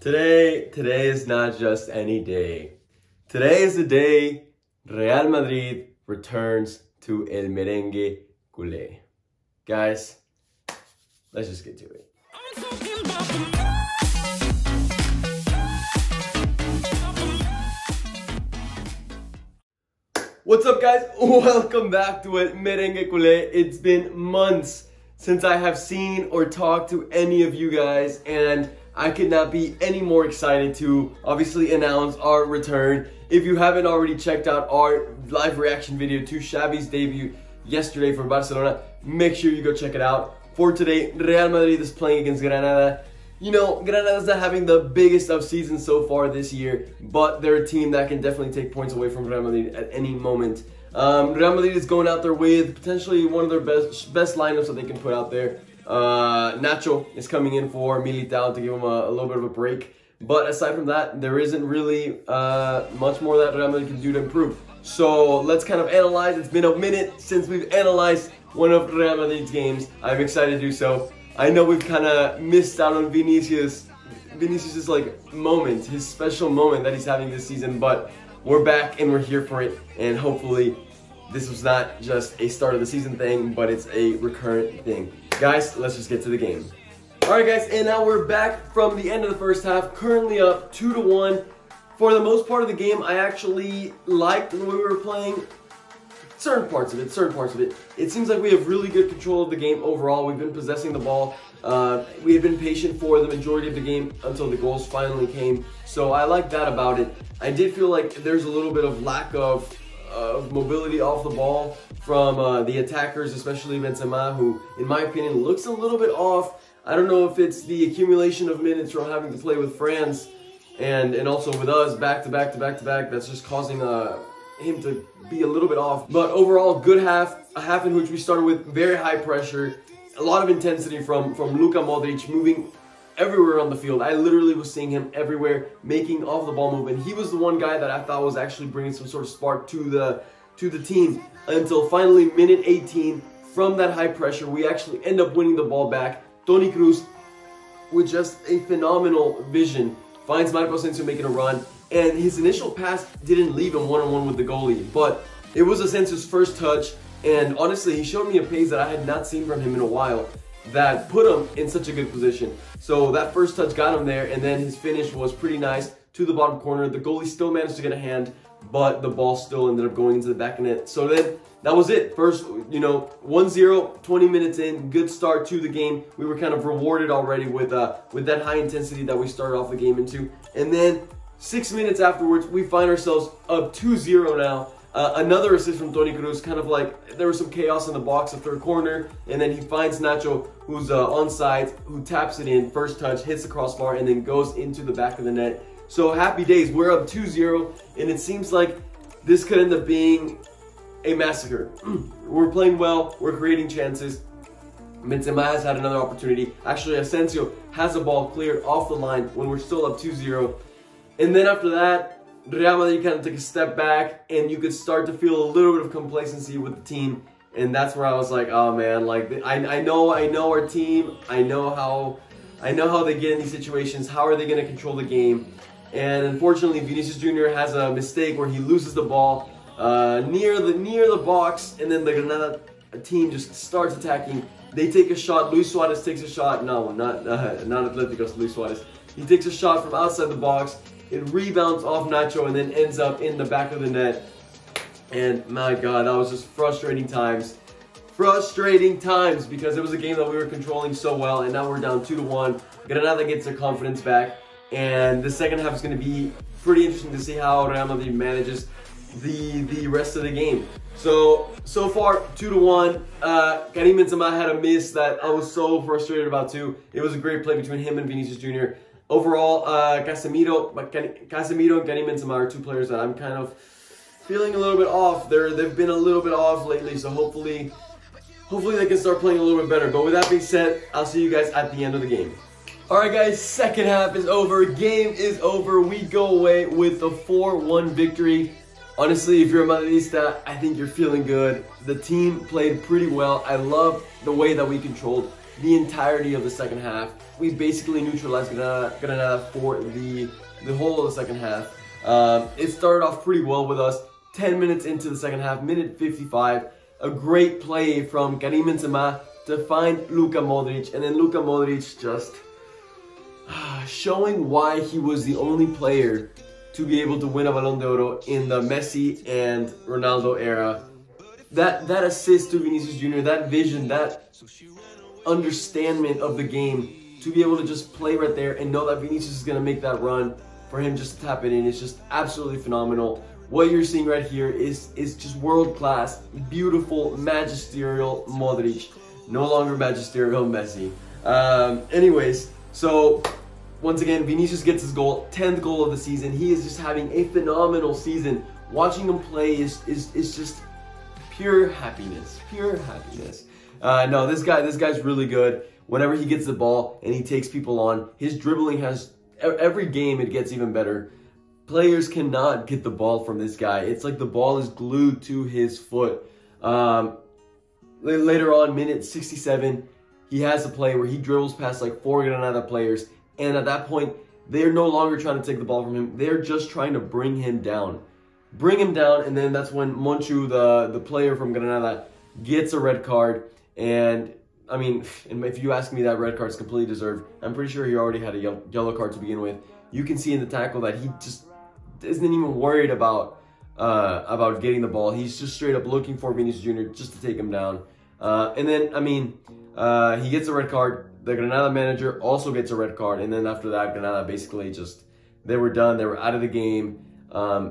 Today is not just any day. Today is the day Real Madrid returns to El Merengue Culé. Guys, let's just get to it. What's up, guys? Welcome back to El Merengue Culé. It's been months since I have seen or talked to any of you guys, and I could not be any more excited to obviously announce our return. If you haven't already checked out our live reaction video to Xavi's debut yesterday for Barcelona, make sure you go check it out. For today, Real Madrid is playing against Granada. You know, Granada's not having the biggest of seasons so far this year, but they're a team that can definitely take points away from Real Madrid at any moment. Real Madrid is going out there with potentially one of their best lineups that they can put out there. Nacho is coming in for Militao to give him a little bit of a break. But aside from that, there isn't really much more that Real Madrid can do to improve. So let's kind of analyze. It's been a minute since we've analyzed one of Real Madrid's games. I'm excited to do so. I know we've kind of missed out on Vinicius' like moment, his special moment that he's having this season, but we're back and we're here for it, and hopefully this was not just a start of the season thing, but it's a recurrent thing. Guys, let's just get to the game. Alright guys, and now we're back from the end of the first half, currently up 2-1. For the most part of the game, I actually liked the way we were playing. Certain parts of it. It seems like we have really good control of the game overall. We've been possessing the ball. We have been patient for the majority of the game until the goals finally came. So I like that about it. I did feel like there's a little bit of lack of mobility off the ball from the attackers, especially Benzema, who, in my opinion, looks a little bit off. I don't know if it's the accumulation of minutes from having to play with France and also with us back to back that's just causing him to be a little bit off. But overall, good half, a half in which we started with very high pressure, a lot of intensity from Luka Modric, moving everywhere on the field. I literally was seeing him everywhere, making off the ball movement. He was the one guy that I thought was actually bringing some sort of spark to the team, until finally minute 18, from that high pressure, we actually end up winning the ball back. Toni Kroos, with just a phenomenal vision, finds Marco Asensio making a run, and his initial pass didn't leave him one-on-one with the goalie, but it was Asensio's first touch, and honestly, he showed me a pace that I had not seen from him in a while that put him in such a good position. So that first touch got him there, and then his finish was pretty nice to the bottom corner. The goalie still managed to get a hand, but the ball still ended up going into the back of net. So then, that was it. First, 1-0, 20 minutes in, good start to the game. We were kind of rewarded already with that high intensity that we started off the game into. And then, 6 minutes afterwards, we find ourselves up 2-0 now. Another assist from Toni Kroos, kind of like there was some chaos in the box, the third corner, and then he finds Nacho, who's onside, who taps it in, first touch, hits the crossbar, and then goes into the back of the net. So happy days, we're up 2-0, and it seems like this could end up being a massacre. We're playing well, we're creating chances. Benzema has had another opportunity. Actually, Asensio has a ball cleared off the line when we're still up 2-0. And then after that, Real Madrid kind of took a step back, and you could start to feel a little bit of complacency with the team. And that's where I was like, oh man, like I know our team. I know how they get in these situations. How are they going to control the game? And unfortunately, Vinicius Jr. has a mistake where he loses the ball near the box, and then the Granada team just starts attacking. They take a shot. Luis Suarez takes a shot. No, not Atlético's Luis Suarez. He takes a shot from outside the box. It rebounds off Nacho and then ends up in the back of the net. And my God, that was just frustrating times. Frustrating times, because it was a game that we were controlling so well, and now we're down 2-1. Granada gets their confidence back, and the second half is going to be pretty interesting to see how Real Madrid manages the rest of the game. So far 2-1. Karim Benzema had a miss that I was so frustrated about too. It was a great play between him and Vinicius Jr. Overall, Casemiro and Karim Benzema are two players that I'm kind of feeling a little bit off. They've been a little bit off lately, so hopefully they can start playing a little bit better. But with that being said, I'll see you guys at the end of the game. Alright guys, second half is over, game is over. We go away with a 4-1 victory. Honestly, if you're a Madridista, I think you're feeling good. The team played pretty well. I love the way that we controlled the entirety of the second half. We basically neutralized Granada for the whole of the second half. It started off pretty well with us. 10 minutes into the second half, minute 55, a great play from Karim Benzema to find Luka Modric, and then Luka Modric just showing why he was the only player to be able to win a Balón de Oro in the Messi and Ronaldo era. That assist to Vinicius Jr., that vision, that understanding of the game, to be able to just play right there and know that Vinicius is going to make that run, for him just to tap it in, it's just absolutely phenomenal. What you're seeing right here is just world-class, beautiful, magisterial Modric. No longer magisterial Messi. Anyways, so once again, Vinicius gets his goal, 10th goal of the season. He is just having a phenomenal season. Watching him play is just pure happiness. Pure happiness. No, this guy's really good. Whenever he gets the ball and he takes people on, his dribbling has, every game it gets even better. Players cannot get the ball from this guy. It's like the ball is glued to his foot. Later on, minute 67, he has a play where he dribbles past like 4 Granada players. And at that point, they're no longer trying to take the ball from him. They're just trying to bring him down. And then that's when Monchu, the player from Granada, gets a red card. And I mean, if you ask me, that red card is completely deserved. I'm pretty sure he already had a yellow card to begin with. You can see in the tackle that he just isn't even worried about getting the ball. He's just straight up looking for Vinicius Jr. just to take him down. And then, I mean, he gets a red card. The Granada manager also gets a red card. And then after that, Granada basically just, they were done. They were out of the game.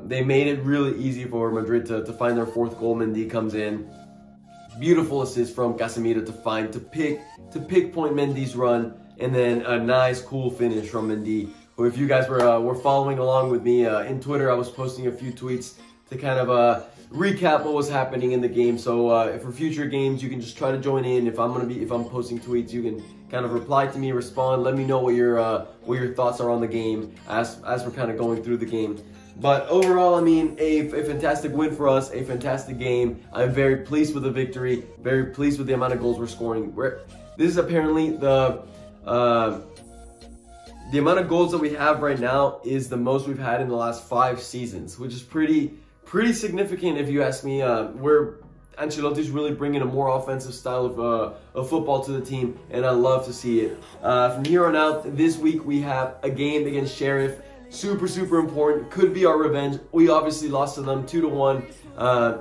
They made it really easy for Madrid to find their 4th goal. Mendy comes in. Beautiful assist from Casemiro to pick point Mendy's run. And then a nice, cool finish from Mendy. Who, if you guys were following along with me in Twitter, I was posting a few tweets to kind of recap what was happening in the game. So for future games, you can just try to join in. If I'm posting tweets, you can kind of reply to me, respond, let me know what your thoughts are on the game as we're kind of going through the game. But overall, I mean, a fantastic win for us, a fantastic game. I'm very pleased with the victory, very pleased with the amount of goals we're scoring. This is apparently the amount of goals that we have right now is the most we've had in the last 5 seasons, which is pretty significant if you ask me. Where Ancelotti's really bringing a more offensive style of football to the team, and I love to see it. From here on out, this week we have a game against Sheriff. Super important. Could be our revenge. We obviously lost to them 2-1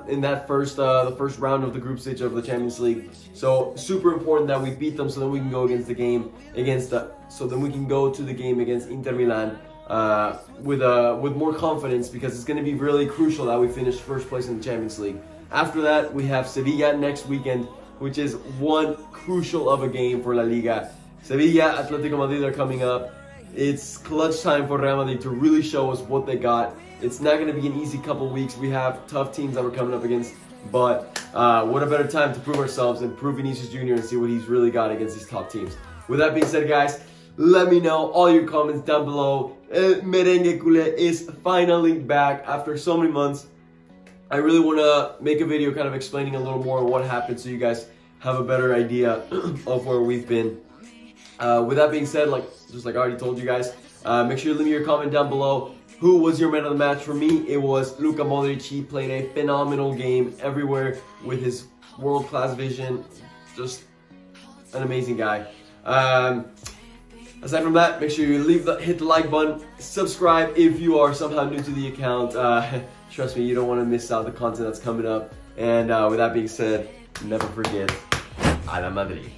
in that the first round of the group stage of the Champions League. So super important that we beat them, so then we can go against the game so then we can go to the game against Inter Milan with more confidence, because it's going to be really crucial that we finish first place in the Champions League. After that, we have Sevilla next weekend, which is one crucial of a game for La Liga. Sevilla, Atletico Madrid are coming up. It's clutch time for Real Madrid to really show us what they got. It's not going to be an easy couple weeks. We have tough teams that we're coming up against. But what a better time to prove ourselves and prove Vinicius Jr. and see what he's really got against these top teams. With that being said, guys, let me know all your comments down below. Merengue Culé is finally back after so many months. I really want to make a video kind of explaining a little more what happened so you guys have a better idea of where we've been. With that being said, just like I already told you guys, make sure you leave me your comment down below. Who was your man of the match? For me, it was Luka Modric. He played a phenomenal game everywhere with his world-class vision. Just an amazing guy. Aside from that, make sure you hit the like button, subscribe if you are somehow new to the account. Trust me, you don't want to miss out the content that's coming up. And with that being said, never forget, a la Madrid.